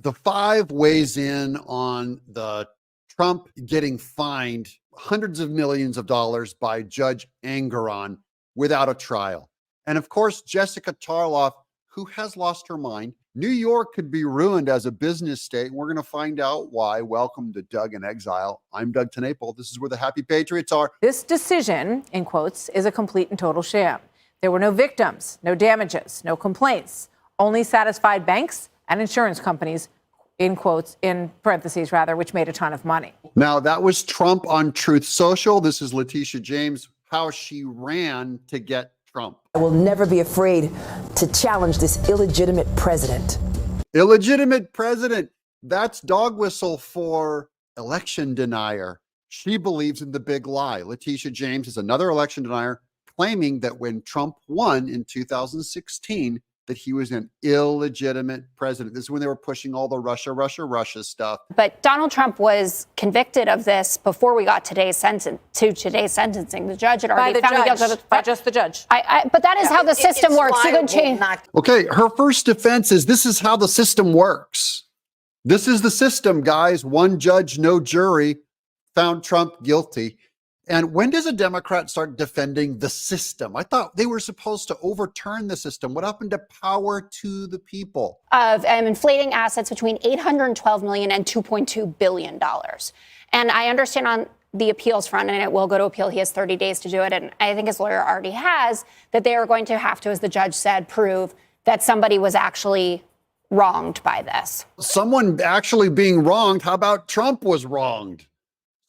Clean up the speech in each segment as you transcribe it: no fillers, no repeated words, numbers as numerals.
The Five weighs in on the Trump getting fined hundreds of millions of dollars by Judge Engoron without a trial. And of course, Jessica Tarlov, who has lost her mind. New York could be ruined as a business state, and we're going to find out why. Welcome to Doug in Exile. I'm Doug Tenaple. This is where the happy patriots are. This decision, in quotes, is a complete and total sham. There were no victims, no damages, no complaints, only satisfied banks and insurance companies, in quotes, in parentheses rather, which made a ton of money. Now, that was Trump on Truth Social. This is Letitia James, how she ran to get Trump. I will never be afraid to challenge this illegitimate president. Illegitimate president. That's dog whistle for election denier. She believes in the big lie. Letitia James is another election denier, claiming that when Trump won in 2016, that he was an illegitimate president. This is when they were pushing all the Russia stuff. But Donald Trump was convicted of this before we got today's sentencing. The judge had already found him guilty. By just the judge. But that is how the system works. You can change. Okay, her first defense is this is how the system works. This is the system, guys. One judge, no jury, found Trump guilty. And when does a Democrat start defending the system? I thought they were supposed to overturn the system. What happened to power to the people? Of inflating assets between $812 million and $2.2 billion. And I understand on the appeals front, and it will go to appeal. He has 30 days to do it. And I think his lawyer already has, that they are going to have to, as the judge said, prove that somebody was actually wronged by this. Someone actually being wronged. How about Trump was wronged?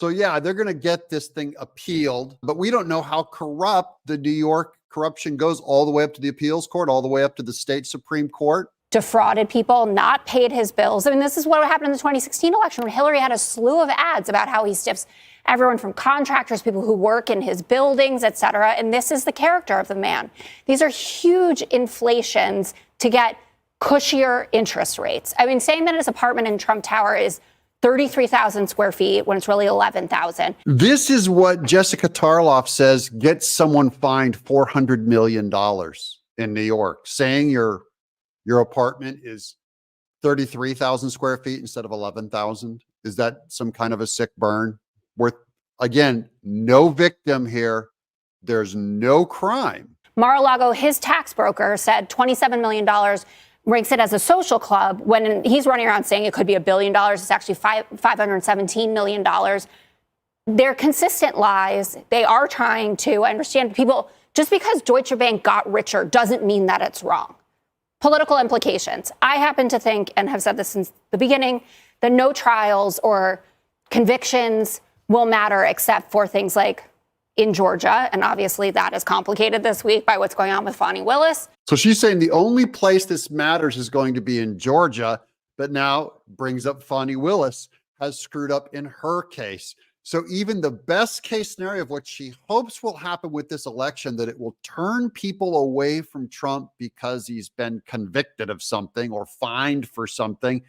So yeah, they're going to get this thing appealed, but we don't know how corrupt the New York corruption goes all the way up to the appeals court, all the way up to the state Supreme Court. Defrauded people, not paid his bills. I mean, this is what happened in the 2016 election when Hillary had a slew of ads about how he stiffs everyone from contractors, people who work in his buildings, et cetera. And this is the character of the man. These are huge inflations to get cushier interest rates. I mean, saying that his apartment in Trump Tower is 33,000 square feet when it's really 11,000. This is what Jessica Tarlov says gets someone fined $400 million in New York, saying your apartment is 33,000 square feet instead of 11,000. Is that some kind of a sick burn? Worth, again, no victim here. There's no crime. Mar-a-Lago, his tax broker, said $27 million ranks it as a social club when he's running around saying it could be $1 billion. It's actually $517 million. They're consistent lies. They are trying to understand people. Just because Deutsche Bank got richer doesn't mean that it's wrong. Political implications. I happen to think, and have said this since the beginning, that no trials or convictions will matter except for things like in Georgia. And obviously that is complicated this week by what's going on with Fanny Willis. So she's saying the only place this matters is going to be in Georgia, but now brings up Fanny Willis has screwed up in her case. So even the best case scenario of what she hopes will happen with this election, that it will turn people away from Trump because he's been convicted of something or fined for something.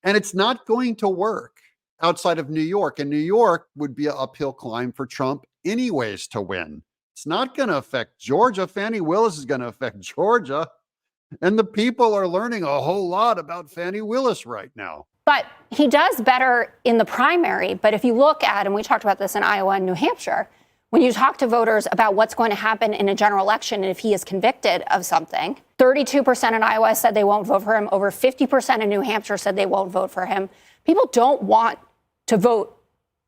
And it's not going to work outside of New York. And New York would be an uphill climb for Trump anyways to win. It's not going to affect Georgia. Fanny Willis is going to affect Georgia. And the people are learning a whole lot about Fanny Willis right now. But he does better in the primary. But if you look at, and we talked about this in Iowa and New Hampshire, when you talk to voters about what's going to happen in a general election and if he is convicted of something, 32% in Iowa said they won't vote for him. Over 50% in New Hampshire said they won't vote for him. People don't want to vote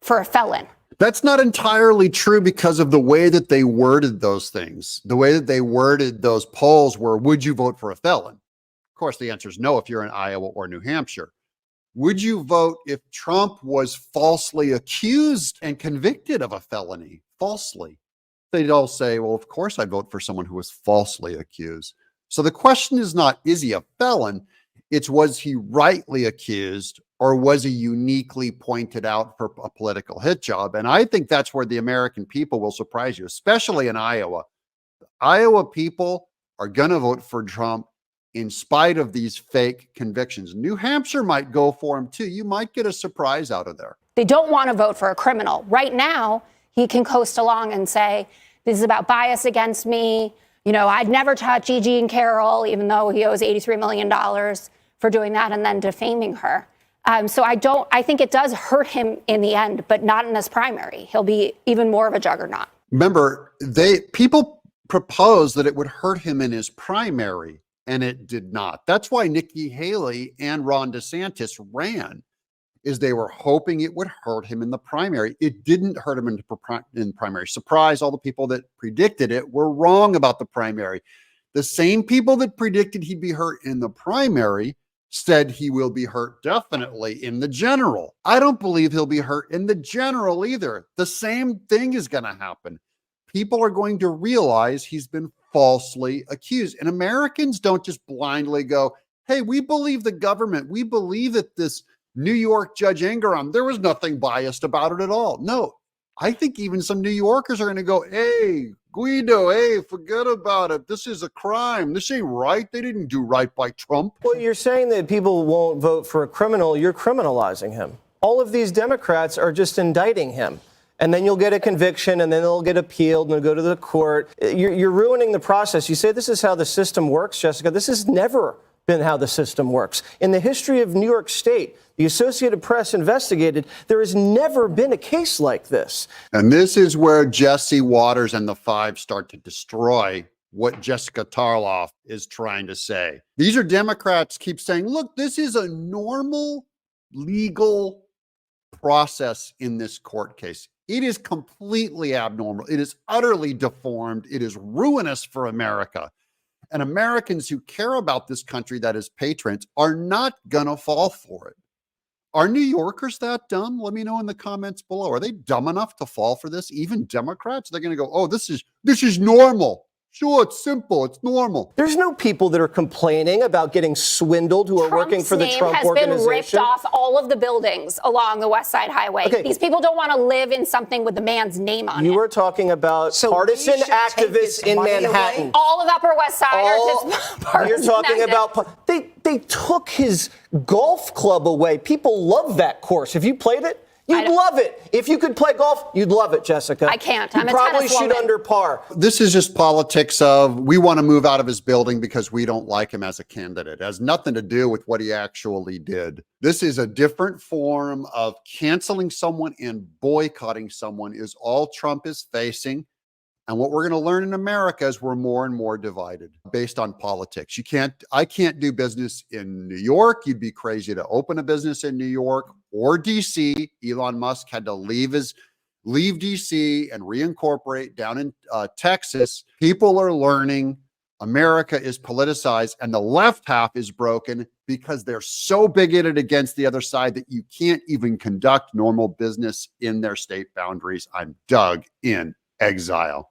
for a felon. That's not entirely true because of the way that they worded those things. The way that they worded those polls were, would you vote for a felon? Of course, the answer is no if you're in Iowa or New Hampshire. Would you vote if Trump was falsely accused and convicted of a felony? Falsely. They'd all say, well, of course I'd vote for someone who was falsely accused. So the question is not, is he a felon? It's, was he rightly accused or was he uniquely pointed out for a political hit job? And I think that's where the American people will surprise you, especially in Iowa. Iowa people are going to vote for Trump in spite of these fake convictions. New Hampshire might go for him too. You might get a surprise out of there. They don't want to vote for a criminal. Right now, he can coast along and say, this is about bias against me. You know, I'd never touch E.G. and Carroll, even though he owes $83 million for doing that and then defaming her. So I think it does hurt him in the end, but not in this primary. He'll be even more of a juggernaut. Remember, people proposed that it would hurt him in his primary, and it did not. That's why Nikki Haley and Ron DeSantis ran, is they were hoping it would hurt him in the primary. It didn't hurt him in primary. Surprise, all the people that predicted it were wrong about the primary. The same people that predicted he'd be hurt in the primary said he will be hurt definitely in the general. I don't believe he'll be hurt in the general either. The same thing is going to happen. People are going to realize he's been falsely accused. And Americans don't just blindly go, hey, we believe the government. We believe that this New York Judge Ingram, there was nothing biased about it at all. No, I think even some New Yorkers are going to go, hey, Guido, hey, forget about it. This is a crime. This ain't right. They didn't do right by Trump. Well, you're saying that people won't vote for a criminal. You're criminalizing him. All of these Democrats are just indicting him. And then you'll get a conviction, and then they'll get appealed, and they'll go to the court. You're ruining the process. You say this is how the system works, Jessica. This has never been how the system works. In the history of New York State, the Associated Press investigated, there has never been a case like this. And this is where Jesse Waters and the Five start to destroy what Jessica Tarlov is trying to say. These are Democrats keep saying, look, this is a normal legal process in this court case. It is completely abnormal. It is utterly deformed. It is ruinous for America. And Americans who care about this country, that is patriots, are not going to fall for it. Are New Yorkers that dumb? Let me know in the comments below. Are they dumb enough to fall for this? Even Democrats? They're going to go, oh, this is normal. Sure, it's simple. It's normal. There's no people that are complaining about getting swindled who are working for the Trump has organization. Been ripped off all of the buildings along the West Side Highway. Okay. These people don't want to live in something with the man's name on it. You were talking about partisan activists in Manhattan. All of Upper West Side are just partisan. You're talking activists. about they took his golf club away. People love that course. Have you played it? You'd love it. If you could play golf, you'd love it, Jessica. I can't. You I'm a probably tennis shoot woman. under par. This is just politics of we want to move out of his building because we don't like him as a candidate. It has nothing to do with what he actually did. This is a different form of canceling someone and boycotting someone is all Trump is facing. And what we're going to learn in America is we're more and more divided based on politics. I can't do business in New York. You'd be crazy to open a business in New York or DC. Elon Musk had to leave DC and reincorporate down in Texas. People are learning America is politicized and the left half is broken because they're so bigoted against the other side that you can't even conduct normal business in their state boundaries. I'm Doug in Exile.